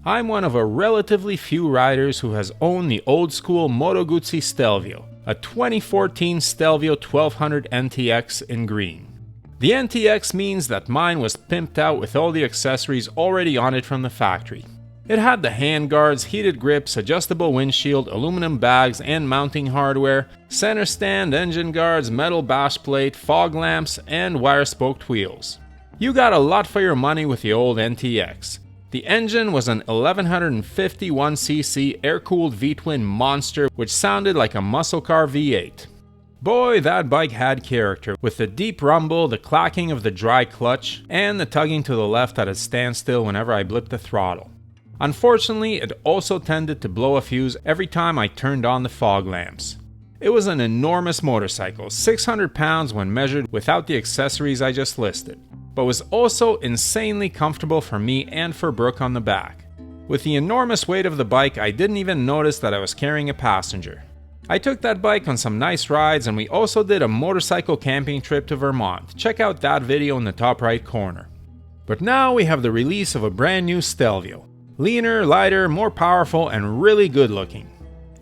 I'm one of a relatively few riders who has owned the old school Moto Guzzi Stelvio, a 2014 Stelvio 1200 NTX in green. The NTX means that mine was pimped out with all the accessories already on it from the factory. It had the handguards, heated grips, adjustable windshield, aluminum bags and mounting hardware, center stand, engine guards, metal bash plate, fog lamps, and wire-spoked wheels. You got a lot for your money with the old NTX. The engine was an 1151cc air-cooled V-twin monster which sounded like a muscle car V8. Boy, that bike had character, with the deep rumble, the clacking of the dry clutch, and the tugging to the left at a standstill whenever I blipped the throttle. Unfortunately, it also tended to blow a fuse every time I turned on the fog lamps. It was an enormous motorcycle, 600 pounds when measured without the accessories I just listed, but was also insanely comfortable for me and for Brooke on the back. With the enormous weight of the bike, I didn't even notice that I was carrying a passenger. I took that bike on some nice rides, and we also did a motorcycle camping trip to Vermont. Check out that video in the top right corner. But now we have the release of a brand new Stelvio. Leaner, lighter, more powerful, and really good looking.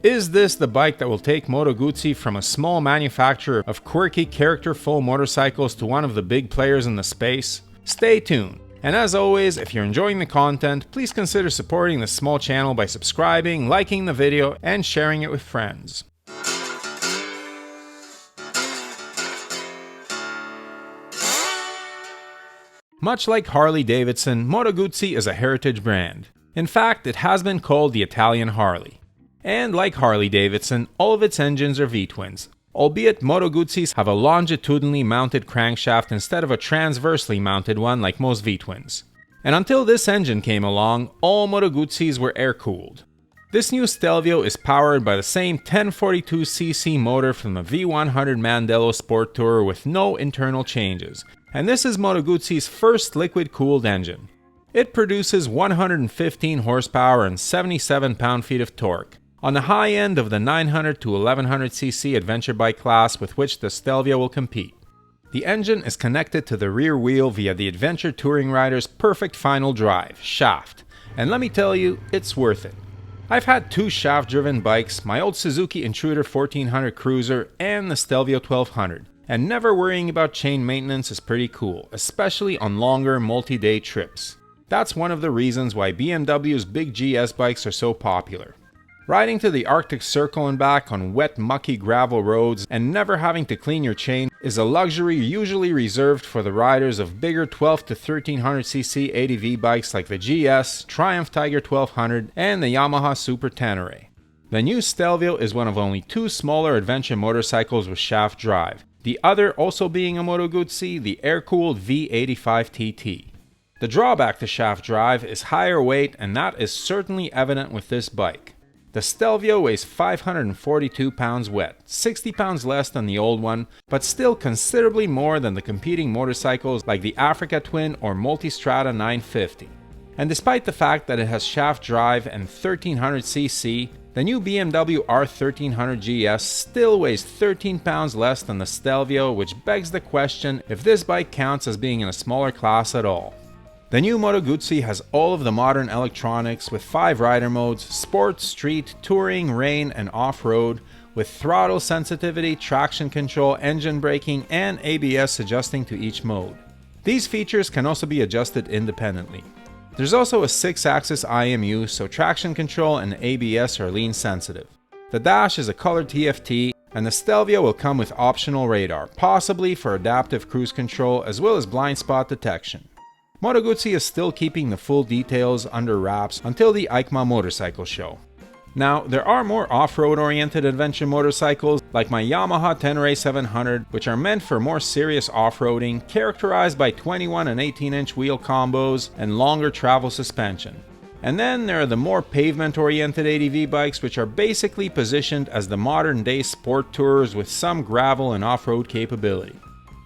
Is this the bike that will take Moto Guzzi from a small manufacturer of quirky, characterful motorcycles to one of the big players in the space? Stay tuned. And as always, if you're enjoying the content, please consider supporting this small channel by subscribing, liking the video, and sharing it with friends. Much like Harley-Davidson, Moto Guzzi is a heritage brand. In fact, it has been called the Italian Harley. And like Harley-Davidson, all of its engines are V-twins, albeit Moto Guzzis have a longitudinally mounted crankshaft instead of a transversely mounted one like most V-twins. And until this engine came along, all Moto Guzzis were air-cooled. This new Stelvio is powered by the same 1042cc motor from the V100 Mandello Sport Tourer with no internal changes, and this is Moto Guzzi's first liquid-cooled engine. It produces 115 horsepower and 77 pound-feet of torque, on the high end of the 900 to 1100cc adventure bike class with which the Stelvio will compete. The engine is connected to the rear wheel via the adventure touring rider's perfect final drive, shaft, and let me tell you, it's worth it. I've had two shaft-driven bikes, my old Suzuki Intruder 1400 Cruiser and the Stelvio 1200, and never worrying about chain maintenance is pretty cool, especially on longer multi-day trips. That's one of the reasons why BMW's big GS bikes are so popular. Riding to the Arctic Circle and back on wet, mucky gravel roads and never having to clean your chain is a luxury usually reserved for the riders of bigger 12 to 1300cc ADV bikes like the GS, Triumph Tiger 1200, and the Yamaha Super Tenere. The new Stelvio is one of only two smaller adventure motorcycles with shaft drive, the other also being a Moto Guzzi, the air-cooled V85 TT. The drawback to shaft drive is higher weight, and that is certainly evident with this bike. The Stelvio weighs 542 pounds wet, 60 pounds less than the old one, but still considerably more than the competing motorcycles like the Africa Twin or Multistrada 950. And despite the fact that it has shaft drive and 1300cc, the new BMW R1300 GS still weighs 13 pounds less than the Stelvio, which begs the question if this bike counts as being in a smaller class at all. The new Moto Guzzi has all of the modern electronics with 5 rider modes: Sport, Street, Touring, Rain, and Off-Road, with throttle sensitivity, traction control, engine braking, and ABS adjusting to each mode. These features can also be adjusted independently. There's also a 6-axis IMU, so traction control and ABS are lean sensitive. The dash is a colored TFT, and the Stelvio will come with optional radar, possibly for adaptive cruise control as well as blind spot detection. Moto Guzzi is still keeping the full details under wraps until the EICMA motorcycle show. Now, there are more off-road oriented adventure motorcycles like my Yamaha Tenere 700, which are meant for more serious off-roading, characterized by 21 and 18-inch wheel combos and longer travel suspension. And then there are the more pavement-oriented ADV bikes, which are basically positioned as the modern-day sport tourers with some gravel and off-road capability.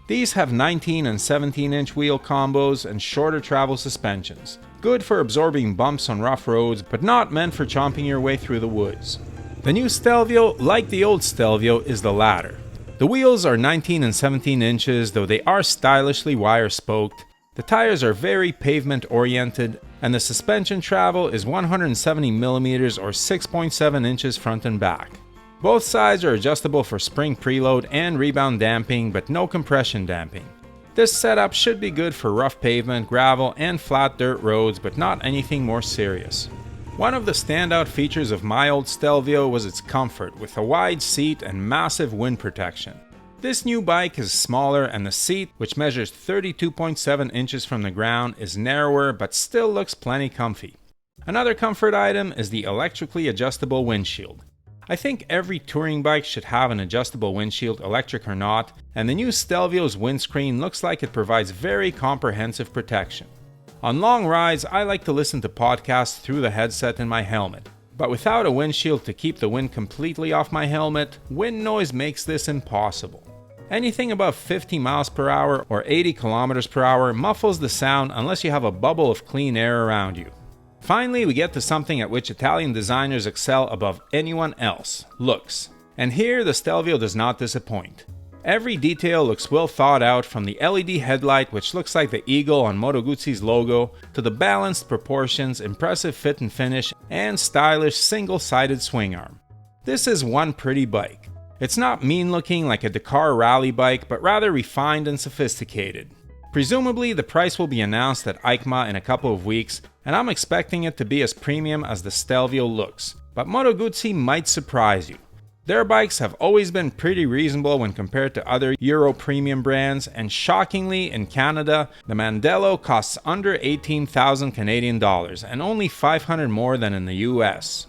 These have 19 and 17-inch wheel combos and shorter travel suspensions, good for absorbing bumps on rough roads, but not meant for chomping your way through the woods. The new Stelvio, like the old Stelvio, is the latter. The wheels are 19 and 17 inches, though they are stylishly wire-spoked. The tires are very pavement-oriented, and the suspension travel is 170mm or 6.7 inches front and back. Both sides are adjustable for spring preload and rebound damping, but no compression damping. This setup should be good for rough pavement, gravel, and flat dirt roads, but not anything more serious. One of the standout features of my old Stelvio was its comfort, with a wide seat and massive wind protection. This new bike is smaller, and the seat, which measures 32.7 inches from the ground, is narrower but still looks plenty comfy. Another comfort item is the electrically adjustable windshield. I think every touring bike should have an adjustable windshield, electric or not, and the new Stelvio's windscreen looks like it provides very comprehensive protection. On long rides, I like to listen to podcasts through the headset in my helmet, but without a windshield to keep the wind completely off my helmet, wind noise makes this impossible. Anything above 50 miles per hour or 80 kilometers per hour muffles the sound unless you have a bubble of clean air around you. Finally, we get to something at which Italian designers excel above anyone else: looks. And here the Stelvio does not disappoint. Every detail looks well thought out, from the LED headlight, which looks like the eagle on Moto Guzzi's logo, to the balanced proportions, impressive fit and finish, and stylish single-sided swing arm. This is one pretty bike. It's not mean looking like a Dakar rally bike, but rather refined and sophisticated. Presumably, the price will be announced at EICMA in a couple of weeks, and I'm expecting it to be as premium as the Stelvio looks, but Moto Guzzi might surprise you. Their bikes have always been pretty reasonable when compared to other Euro premium brands, and shockingly, in Canada, the Mandello costs under 18,000 Canadian dollars and only 500 more than in the US.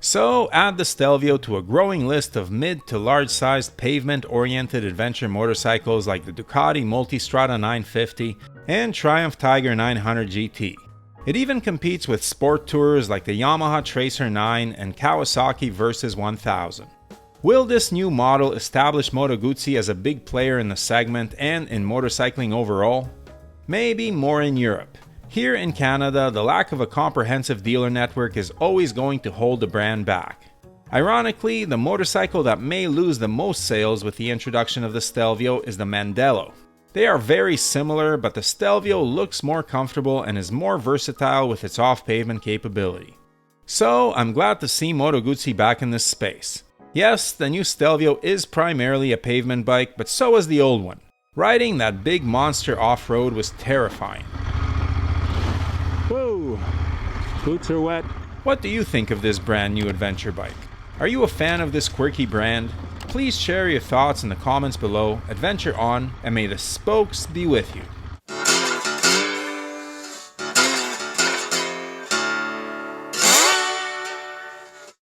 So add the Stelvio to a growing list of mid to large sized pavement-oriented adventure motorcycles like the Ducati Multistrada 950 and Triumph Tiger 900 GT. It even competes with sport tours like the Yamaha Tracer 9 and Kawasaki Versys 1000. Will this new model establish Moto Guzzi as a big player in the segment and in motorcycling overall? Maybe more in Europe. Here in Canada, the lack of a comprehensive dealer network is always going to hold the brand back. Ironically, the motorcycle that may lose the most sales with the introduction of the Stelvio is the Mandello. They are very similar, but the Stelvio looks more comfortable and is more versatile with its off-pavement capability. So, I'm glad to see Moto Guzzi back in this space. Yes, the new Stelvio is primarily a pavement bike, but so is the old one. Riding that big monster off-road was terrifying. Whoa! Boots are wet. What do you think of this brand new adventure bike? Are you a fan of this quirky brand? Please share your thoughts in the comments below. Adventure on, and may the spokes be with you.